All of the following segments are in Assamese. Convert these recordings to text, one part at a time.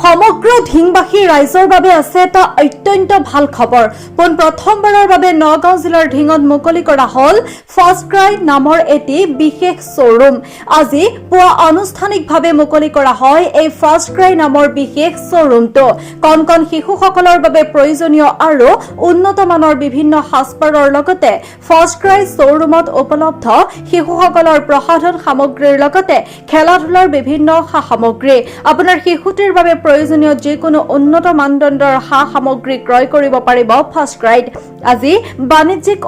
সমগ্ৰ ঢিংবাসী ৰাইজৰ বাবে আছে এটা অত্যন্ত ভাল খবৰ। প্ৰথমবাৰৰ বাবে নগাঁও জিলাৰ ঢিঙত মুকলি কৰা হ'ল ফাৰ্ষ্ট ক্ৰাই নামৰ এটি বিশেষ শ্বৰুম। আজি পুৱা আনুষ্ঠানিকভাৱে মুকলি কৰা হয় এই ফাৰ্ষ্ট ক্ৰাই নামৰ বিশেষ শ্বৰুমটো। কণ কণ শিশুসকলৰ বাবে প্ৰয়োজনীয় আৰু উন্নত মানৰ বিভিন্ন সাজপাৰৰ লগতে ফাৰ্ষ্ট ক্ৰাই শ্বৰুমত উপলব্ধ শিশুসকলৰ প্ৰসাধন সামগ্ৰীৰ লগতে খেলা ধূলাৰ বিভিন্ন সা সামগ্ৰী। আপোনাৰ শিশুটিৰ বাবে প্ৰয়োজনীয় যিকোনো উন্নত মানদণ্ডৰ সা সামগ্ৰী ক্ৰয় কৰিব পাৰিব ফাৰ্ষ্ট ক্ৰাইত। আজি বাণিজ্যিক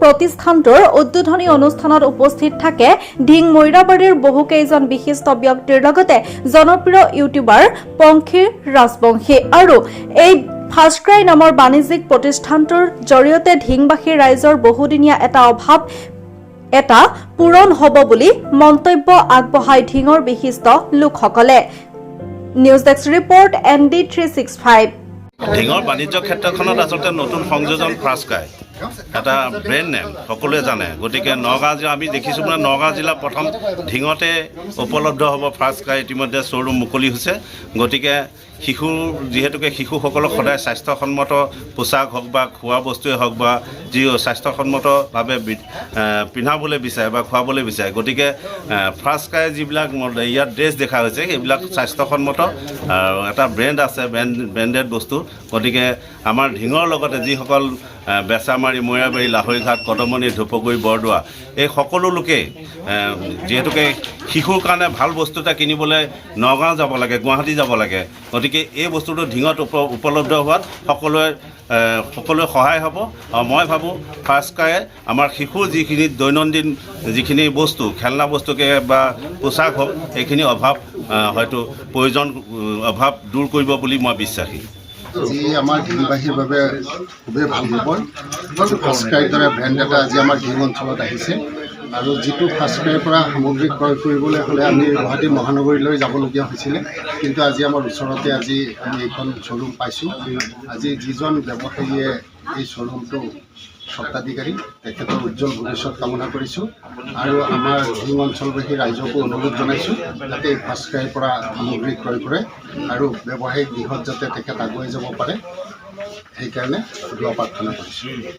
প্ৰতিষ্ঠানটোৰ উদ্বোধনী অনুষ্ঠানত উপস্থিত থাকে ঢিং মৈৰাবাৰীৰ বহুকেইজন বিশিষ্ট ব্যক্তিৰ লগতে জনপ্ৰিয় ইউটিউবাৰ পংখী ৰাজবংশী। আৰু এই ফাৰ্ষ্ট ক্ৰাই নামৰ বাণিজ্যিক প্ৰতিষ্ঠানটোৰ জৰিয়তে ঢিংবাসী ৰাইজৰ বহুদিনীয়া এটা অভাৱ এটা পূৰণ হ'ব বুলি মন্তব্য আগবঢ়ায় ঢিঙৰ বিশিষ্ট লোকসকলে। News desk report ND365। ঢিঙৰ বাণিজ্য ক্ষেত্ৰখনত আচলতে নতুন সংযোজন ফাৰ্ষ্ট ক্ৰাই এটা ব্ৰেণ্ড নেম সকলোৱে জানে। গতিকে নগাঁও জিলা আমি দেখিছোঁ মানে নগাঁও জিলা প্ৰথম ঢিঙতে উপলব্ধ হ'ব ফাৰ্ষ্ট ক্ৰাই ইতিমধ্যে শ্ব'ৰুম মুকলি হৈছে। গতিকে যিহেতুকে শিশুসকলক সদায় স্বাস্থ্যসন্মত পোচাক হওক বা খোৱা বস্তুৱেই হওক বা যি স্বাস্থ্যসন্মতভাৱে পিন্ধাবলৈ বিচাৰে বা খুৱাবলৈ বিচাৰে, গতিকে ফাৰ্ষ্ট ক্ৰাই যিবিলাক ইয়াত ড্ৰেছ দেখা হৈছে সেইবিলাক স্বাস্থ্যসন্মত এটা ব্ৰেণ্ড আছে, ব্ৰেণ্ডেড বস্তু। গতিকে আমাৰ ঢিঙৰ লগতে যিসকল বেচামাৰী, মৈৰাবাৰী, লাহৰীঘাট, কদমনি, ধূপগুৰি, বৰদোৱা এই সকলো লোকেই যিহেতুকে শিশুৰ কাৰণে ভাল বস্তু এটা কিনিবলৈ নগাঁও যাব লাগে, গুৱাহাটী যাব লাগে। গতিকে এই বস্তুটো ঢিঙত উপলব্ধ হোৱাত সকলোৱে সহায় হ'ব। আৰু মই ভাবোঁ ফাৰ্ষ্ট ক্ৰাইয়ে আমাৰ শিশুৰ যিখিনি দৈনন্দিন যিখিনি বস্তু, খেলনা বস্তুকে বা পোচাক হওক এইখিনি হয়তো অভাৱ দূৰ কৰিব বুলি মই বিশ্বাসী। যি আমাৰ ঢিংবাসীৰ বাবে খুবেই ভাল খবৰ। ফাৰ্ষ্ট ক্ৰাইৰ দৰে ব্ৰেণ্ড এটা আজি আমাৰ ঢিং অঞ্চলত আহিছে। আৰু যিটো ফাৰ্ষ্ট ক্ৰাইৰ পৰা সামগ্ৰী ক্ৰয় কৰিবলৈ হ'লে আমি গুৱাহাটী মহানগৰীলৈ যাবলগীয়া হৈছিলে, কিন্তু আজি আমাৰ ওচৰতে আমি এইখন শ্ব'ৰুম পাইছোঁ। আজি যিজন ব্যৱসায়ীয়ে এই শ্ব'ৰুমটো স্বত্বাধিকাৰী, তেখেতৰ উজ্জ্বল ভৱিষ্যত কামনা কৰিছোঁ। আৰু আমাৰ ঢিং অঞ্চলবাসী ৰাইজকো অনুৰোধ জনাইছোঁ যাতে এই ফাৰ্ষ্ট ক্ৰাইৰ পৰা সামগ্ৰী ক্ৰয় কৰে আৰু ব্যৱসায়িক দিশত যাতে তেখেত আগুৱাই যাব পাৰে, সেইকাৰণে দোৱা প্ৰাৰ্থনা কৰিছোঁ।